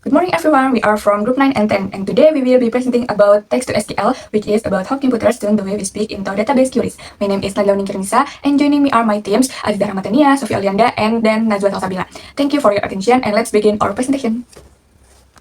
Good morning everyone, we are from group 9 and 10 and today we will be presenting about text to SQL, which is about how computers turn the way we speak into database queries. My name is Nagla Ningkirnisa and joining me are my teams Aziza Rahmatania, Sofia Alianda and then Najwa Salsabila. Thank you for your attention and let's begin our presentation.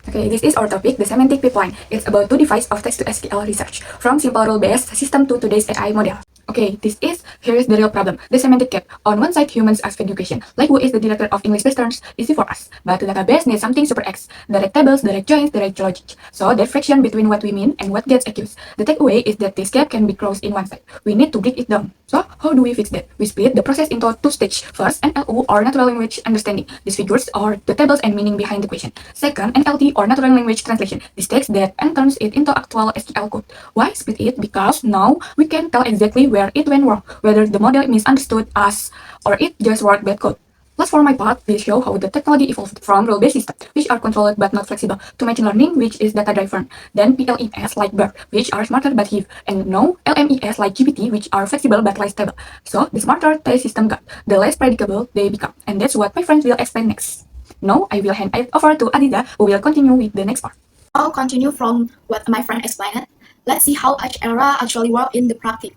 Okay, this is our topic, the semantic pipeline. It's about two devices of text to SQL research, from simple rule-based system to today's AI model. Okay, here is the real problem, the semantic gap. On one side, humans ask education, like who is the director of English terms, easy for us. But the database needs something super X, direct tables, direct joins, direct logic. So the friction between what we mean and what gets accused. The takeaway is that this gap can be closed in one side. We need to break it down. So how do we fix that? We split the process into two stages. First, NLU or natural language understanding. These figures are the tables and meaning behind the question. Second, NLT or natural language translation. This takes that and turns it into actual SQL code. Why split it? Because now we can tell exactly where it went wrong, whether the model misunderstood us or it just wrote bad code. Plus, for my part, we'll show how the technology evolved from rule-based systems, which are controlled but not flexible, to machine learning, which is data-driven, then PLES like BERT, which are smarter but heavy, and now LMES like GPT, which are flexible but less stable. So, the smarter the system got, the less predictable they become, and that's what my friends will explain next. Now, I will hand it over to Adiza, who will continue with the next part. I'll continue from what my friend explained. Let's see how each era actually worked in the practice.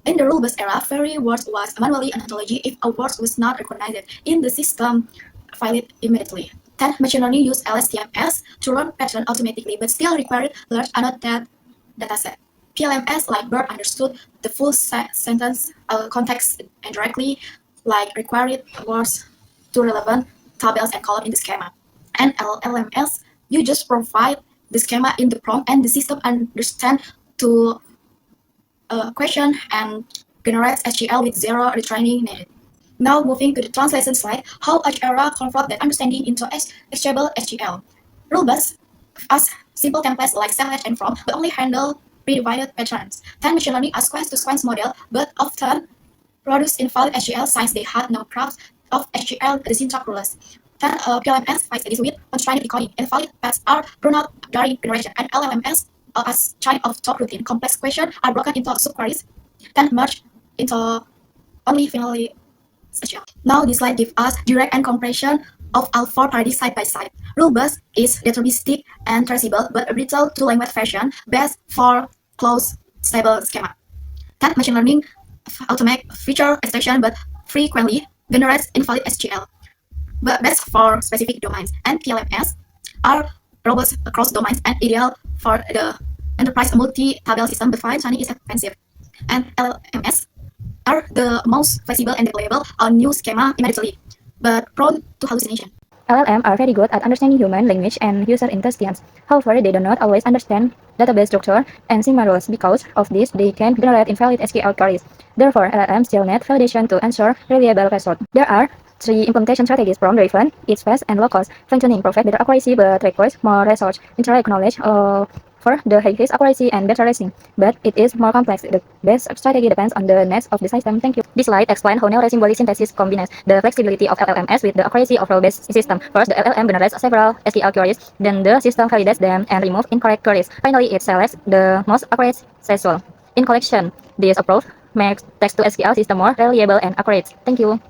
In the rule-based era, every word was manually an ontology. If a word was not recognized in the system, file it immediately. Then machine learning used LSTMs to learn pattern automatically, but still required large annotated dataset. PLMS, like BERT, understood the full sentence context and directly, like required words to relevant tables and columns in the schema. And LLMS, you just provide the schema in the prompt and the system understand to question and generates SQL with zero retraining needed. Now moving to the translation slide, how each era convert that understanding into executable SQL. Rule-based as simple templates like select and from, but only handle pre-divided patterns. Then machine learning as sequence model, but often produce invalid SQL since they had no props of SQL the syntax rules. Then PLMS fights this with constrained decoding. Invalid paths are thrown out during generation, and LLMS as chain of top routine. Complex questions are broken into subqueries, then merged into only finally SQL. Now this slide gives us direct and compression of all four parties side by side. Rule-based is deterministic and traceable, but brittle to language version best for closed stable schema. Then machine learning automate feature extraction, but frequently generates invalid SQL, but best for specific domains. And PLMS are robust across domains and ideal for the enterprise multi-table system, but fine-tuning is expensive. And LLMS are the most flexible and deployable on new schema immediately, but prone to hallucination. LLM are very good at understanding human language and user intentions. However, they do not always understand database structure and schema rules. Because of this, they can generate invalid SQL queries. Therefore, LLM still need validation to ensure reliable result. There are three implementation strategies: prompt-driven, it's fast, and low-cost. Fine-tuning provide better accuracy but requires more research, indirect knowledge for the highest accuracy and better racing. But it is more complex. The best strategy depends on the needs of the system. Thank you. This slide explains how neural symbolic synthesis combines the flexibility of LLMs with the accuracy of rule-based system. First, the LLM generates several SQL queries, then the system validates them and removes incorrect queries. Finally, it selects the most accurate result. In collection, this approach makes text-to-SQL system more reliable and accurate. Thank you.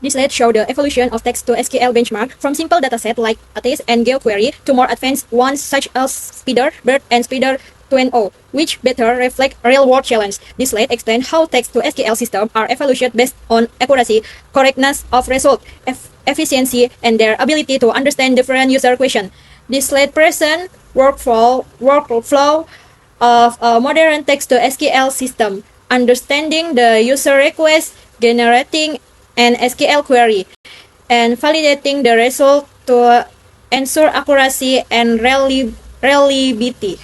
This slide shows the evolution of text-to-SQL benchmark from simple dataset like ATIS and GeoQuery to more advanced ones such as Spider, BERT, and Spider 2.0, which better reflect real-world challenge. This slide explains how text-to-SQL systems are evaluated based on accuracy, correctness of result, efficiency, and their ability to understand different user questions. This slide presents workflow of a modern text-to-SQL system, understanding the user request, generating an SQL query, and validating the result to ensure accuracy and reliability.